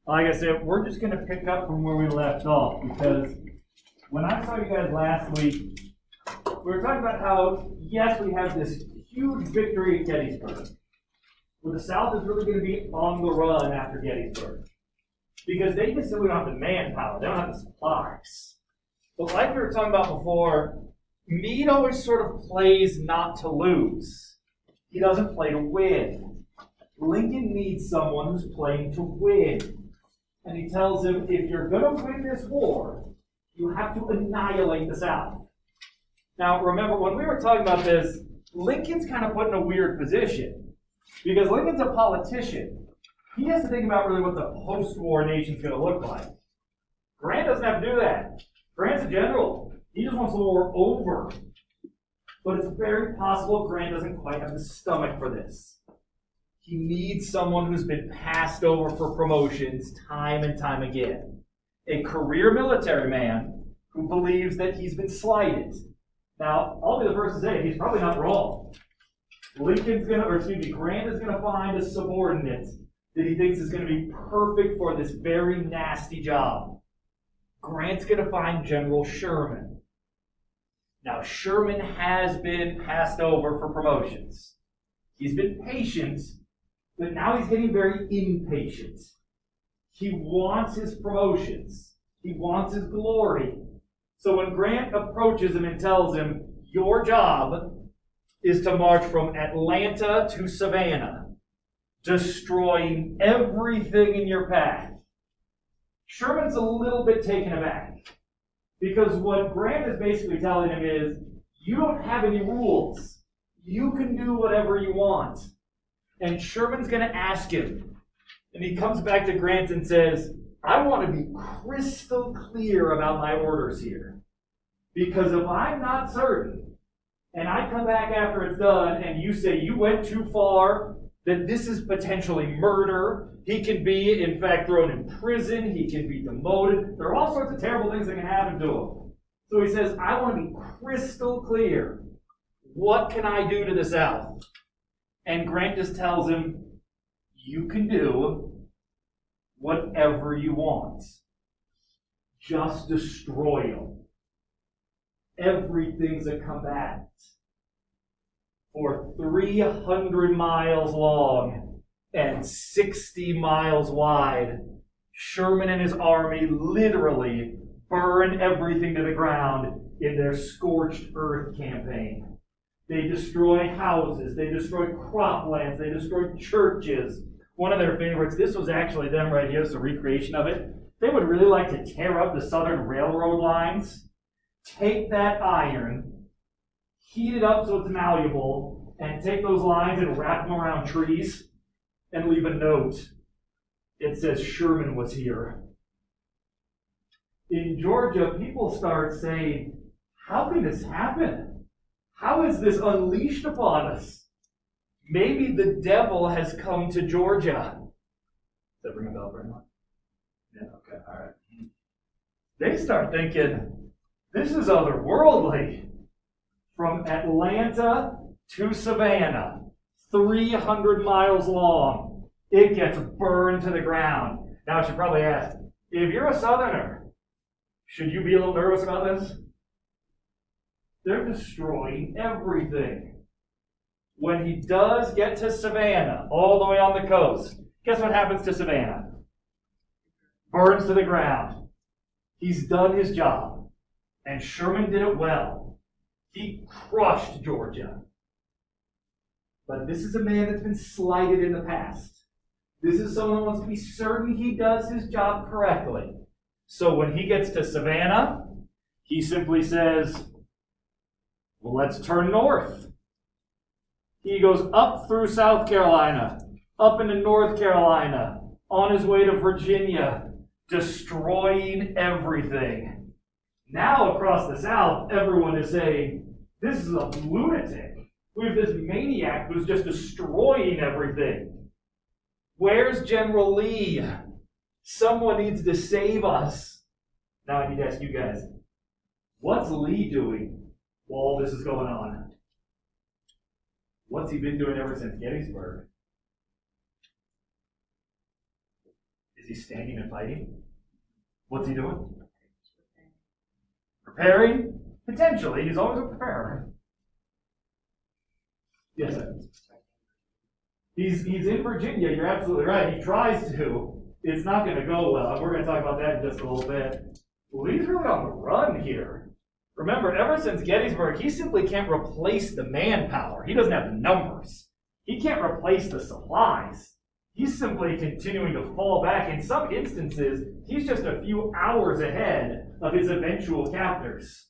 Like I said, we're just going to pick up from where we left off, because when I saw you guys last week, we were talking about how, yes, we have this huge victory at Gettysburg, where the South is really going to be on the run after Gettysburg, because they just simply don't have the manpower, they don't have the supplies. But like we were talking about before, Meade always sort of plays not to lose. He doesn't play to win. Lincoln needs someone who's playing to win. And he tells him, if you're going to win this war, you have to annihilate the South. Now, remember, when we were talking about this, Lincoln's kind of put in a weird position. Because Lincoln's a politician. He has to think about really what the post-war nation's going to look like. Grant doesn't have to do that. Grant's a general. He just wants the war over. But it's very possible Grant doesn't quite have the stomach for this. He needs someone who's been passed over for promotions time and time again. A career military man who believes that he's been slighted. Now, I'll be the first to say he's probably not wrong. Grant is going to find a subordinate that he thinks is going to be perfect for this very nasty job. Grant's going to find General Sherman. Now, Sherman has been passed over for promotions. He's been patient, but now he's getting very impatient. He wants his promotions. He wants his glory. So when Grant approaches him and tells him, your job is to march from Atlanta to Savannah, destroying everything in your path, Sherman's a little bit taken aback. Because what Grant is basically telling him is, you don't have any rules. You can do whatever you want. And Sherman's going to ask him. And he comes back to Grant and says, I want to be crystal clear about my orders here. Because if I'm not certain, and I come back after it's done, and you say you went too far, that this is potentially murder, he can be, in fact, thrown in prison, he can be demoted. There are all sorts of terrible things that can happen to him. So he says, I want to be crystal clear. What can I do to the South? And Grant just tells him, you can do whatever you want. Just destroy them. Everything's a combat. For 300 miles long and 60 miles wide, Sherman and his army literally burn everything to the ground in their scorched earth campaign. They destroy houses, they destroy croplands, they destroy churches. One of their favorites, this was actually them right here, it's a recreation of it. They would really like to tear up the Southern Railroad lines, take that iron, heat it up so it's malleable, and take those lines and wrap them around trees and leave a note. It says Sherman was here. In Georgia, people start saying, how can this happen? How is this unleashed upon us? Maybe the devil has come to Georgia. Does that ring a bell for anyone? Yeah, okay, all right. They start thinking, this is otherworldly. From Atlanta to Savannah, 300 miles long, it gets burned to the ground. Now I should probably ask, if you're a Southerner, should you be a little nervous about this? They're destroying everything. When he does get to Savannah, all the way on the coast, guess what happens to Savannah? Burns to the ground. He's done his job. And Sherman did it well. He crushed Georgia. But this is a man that's been slighted in the past. This is someone who wants to be certain he does his job correctly. So when he gets to Savannah, he simply says, well, let's turn north. He goes up through South Carolina, up into North Carolina, on his way to Virginia, destroying everything. Now across the South, everyone is saying, this is a lunatic. We have this maniac who's just destroying everything. Where's General Lee? Someone needs to save us. Now I need to ask you guys, what's Lee doing while all this is going on? What's he been doing ever since Gettysburg? Is he standing and fighting? What's he doing? Preparing? Potentially. He's always a preparer. Yes, sir. He's in Virginia. You're absolutely right. He tries to. It's not going to go well. We're going to talk about that in just a little bit. Lee's really on the run here. Remember, ever since Gettysburg, he simply can't replace the manpower. He doesn't have the numbers. He can't replace the supplies. He's simply continuing to fall back. In some instances, he's just a few hours ahead of his eventual captors.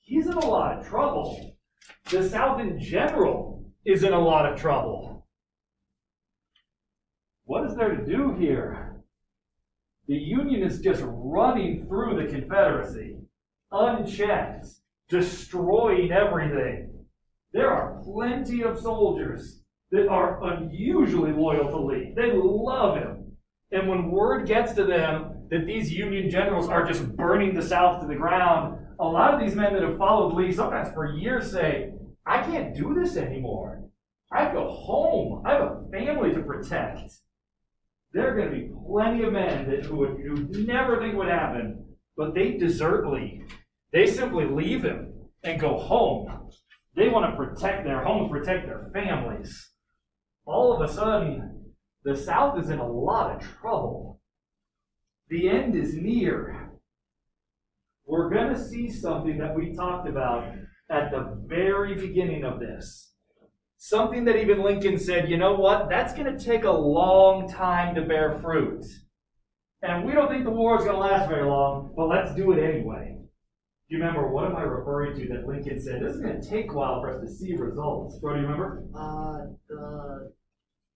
He's in a lot of trouble. The South in general is in a lot of trouble. What is there to do here? The Union is just running through the Confederacy, unchecked, destroying everything. There are plenty of soldiers that are unusually loyal to Lee. They love him. And when word gets to them that these Union generals are just burning the South to the ground, a lot of these men that have followed Lee, sometimes for years, say, I can't do this anymore. I have to go home. I have a family to protect. There are going to be plenty of men who never think would happen, but they desert Lee. They simply leave him and go home. They want to protect their homes, protect their families. All of a sudden, the South is in a lot of trouble. The end is near. We're going to see something that we talked about at the very beginning of this. Something that even Lincoln said, you know what, that's going to take a long time to bear fruit. And we don't think the war is going to last very long, but let's do it anyway. Do you remember, what am I referring to that Lincoln said, this is going to take a while for us to see results? Bro, do you remember? The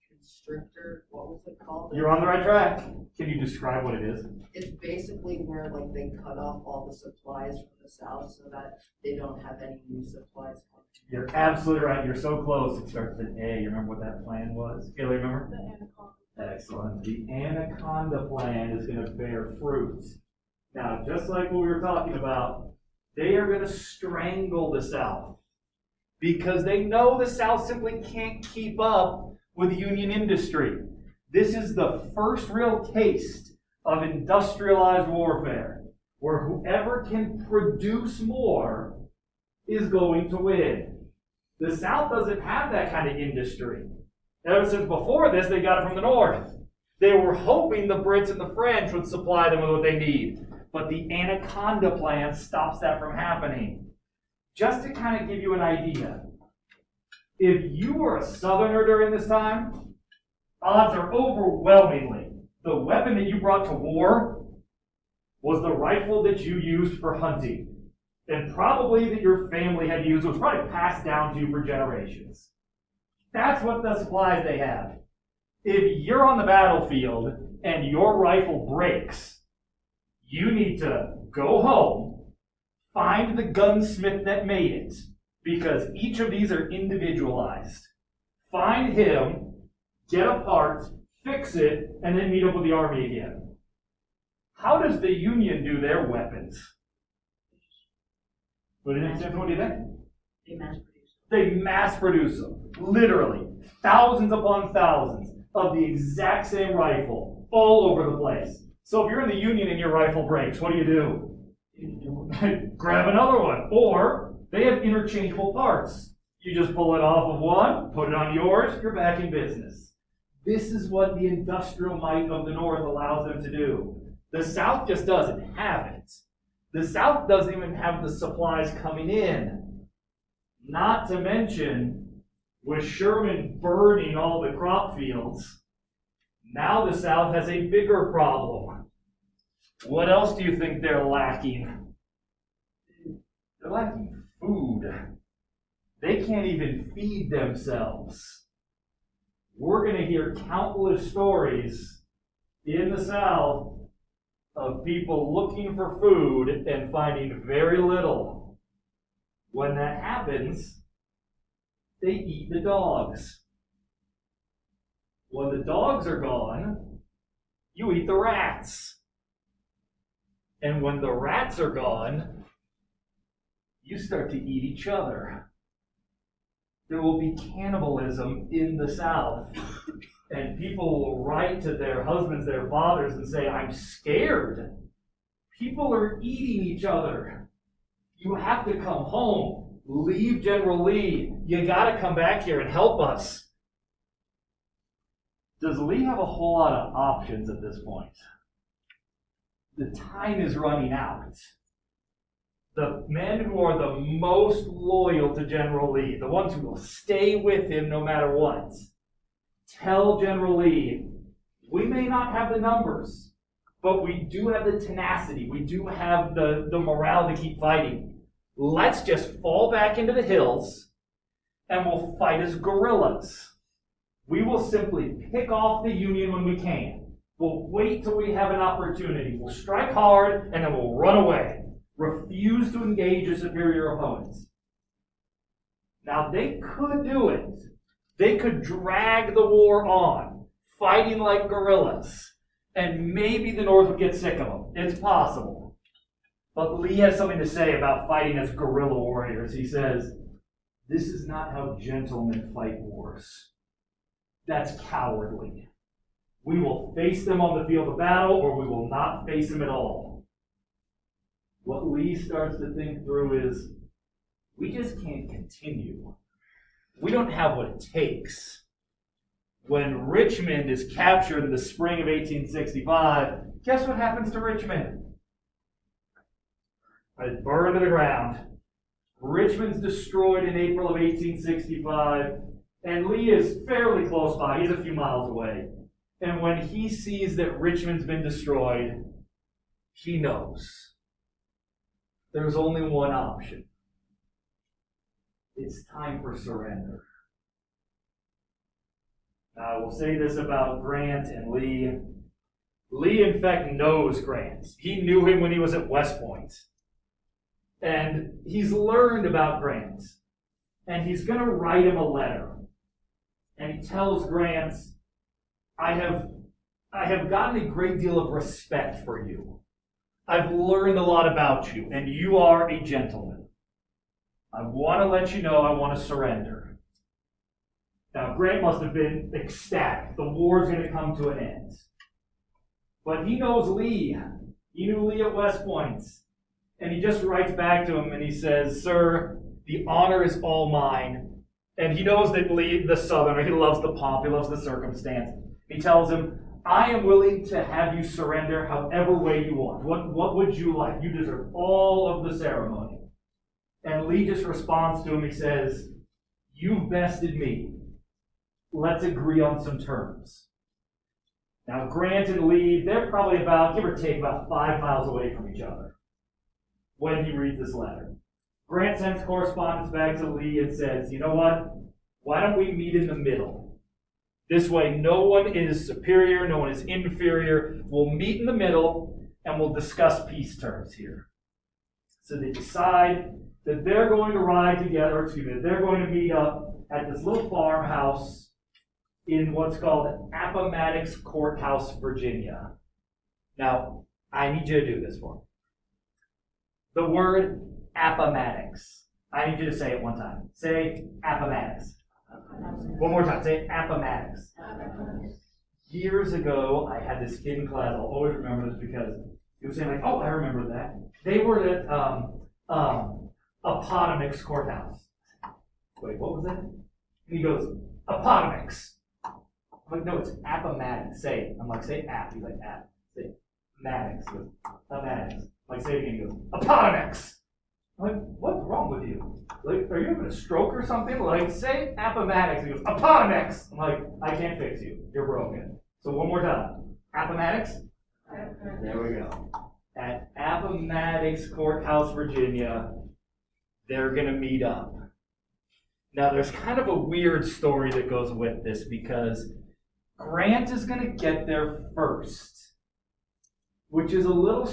constrictor, what was it called? You're on the right track. Can you describe what it is? It's basically where they cut off all the supplies from the South so that they don't have any new supplies coming. You're absolutely right. You're so close. It starts with an A. You remember what that plan was? Kayla, remember? The Anaconda. Excellent. The Anaconda plan is going to bear fruit. Now, just like what we were talking about, they are going to strangle the South because they know the South simply can't keep up with Union industry. This is the first real taste of industrialized warfare, where whoever can produce more is going to win. The South doesn't have that kind of industry. Ever since before this, they got it from the North. They were hoping the Brits and the French would supply them with what they need. But the Anaconda plan stops that from happening. Just to kind of give you an idea, if you were a Southerner during this time, odds are overwhelmingly the weapon that you brought to war was the rifle that you used for hunting. And probably that your family had used, was probably passed down to you for generations. That's what the supplies they have. If you're on the battlefield and your rifle breaks, you need to go home, find the gunsmith that made it, because each of these are individualized. Find him, get a part, fix it, and then meet up with the army again. How does the Union do their weapons? What do you think? They mass produce. They mass produce them. Literally. Thousands upon thousands of the exact same rifle all over the place. So if you're in the Union and your rifle breaks, what do? Grab another one. Or they have interchangeable parts. You just pull it off of one, put it on yours, you're back in business. This is what the industrial might of the North allows them to do. The South just doesn't have it. The South doesn't even have the supplies coming in. Not to mention, with Sherman burning all the crop fields, now the South has a bigger problem. What else do you think they're lacking? They're lacking food. They can't even feed themselves. We're going to hear countless stories in the South of people looking for food and finding very little. When that happens, they eat the dogs. When the dogs are gone, you eat the rats. And when the rats are gone, you start to eat each other. There will be cannibalism in the South. And people will write to their husbands, their fathers, and say, I'm scared. People are eating each other. You have to come home. Leave General Lee. You got to come back here and help us. Does Lee have a whole lot of options at this point? The time is running out. The men who are the most loyal to General Lee, the ones who will stay with him no matter what, tell General Lee, we may not have the numbers, but we do have the tenacity. We do have the morale to keep fighting. Let's just fall back into the hills and we'll fight as guerrillas. We will simply pick off the Union when we can. We'll wait till we have an opportunity. We'll strike hard and then we'll run away. Refuse to engage a superior opponent. Now they could do it. They could drag the war on, fighting like guerrillas, and maybe the North would get sick of them. It's possible. But Lee has something to say about fighting as guerrilla warriors. He says, this is not how gentlemen fight wars. That's cowardly. We will face them on the field of battle, or we will not face them at all. What Lee starts to think through is, we just can't continue. We don't have what it takes. When Richmond is captured in the spring of 1865, guess what happens to Richmond? It's burned to the ground. Richmond's destroyed in April of 1865, and Lee is fairly close by. He's a few miles away. And when he sees that Richmond's been destroyed, he knows there's only one option. It's time for surrender. Now, I will say this about Grant and Lee. Lee, in fact, knows Grant. He knew him when he was at West Point. And he's learned about Grant. And he's going to write him a letter. And he tells Grant, I have gotten a great deal of respect for you. I've learned a lot about you, and you are a gentleman. I want to let you know I want to surrender. Now, Grant must have been ecstatic. The war's going to come to an end. But he knows Lee. He knew Lee at West Point. And he just writes back to him and he says, Sir, the honor is all mine. And he knows that Lee, the Southerner, he loves the pomp, he loves the circumstance. He tells him, I am willing to have you surrender however way you want. What would you like? You deserve all of the ceremony. And Lee just responds to him. He says, you've bested me. Let's agree on some terms. Now, Grant and Lee, they're probably about, give or take, about 5 miles away from each other when he reads this letter. Grant sends correspondence back to Lee and says, you know what? Why don't we meet in the middle? This way, no one is superior, no one is inferior. We'll meet in the middle and we'll discuss peace terms here. So they decide that they're going to ride together, they're going to meet up at this little farmhouse in what's called Appomattox Courthouse, Virginia. Now, I need you to do this for me. The word Appomattox. I need you to say it one time. Say Appomattox. One more time. Say Appomattox. Years ago, I had this kid in class. I'll always remember this because he was saying like, "Oh, I remember that." They were at Appomattox Courthouse. Wait, what was that? And he goes, Appomattox. I'm like, no, it's Appomattox. Say it. I'm like, say app. He's like, app. Say Maddox. He goes, Appomattox. Like, say it again. He goes, Appomattox. I'm like, what's wrong with you? Like, are you having a stroke or something? Like, say Appomattox. He goes, Appomattox. I'm like, I can't fix you. You're broken. So one more time. Appomattox. There we go. At Appomattox Courthouse, Virginia, they're going to meet up. Now, there's kind of a weird story that goes with this because Grant is going to get there first. which is a little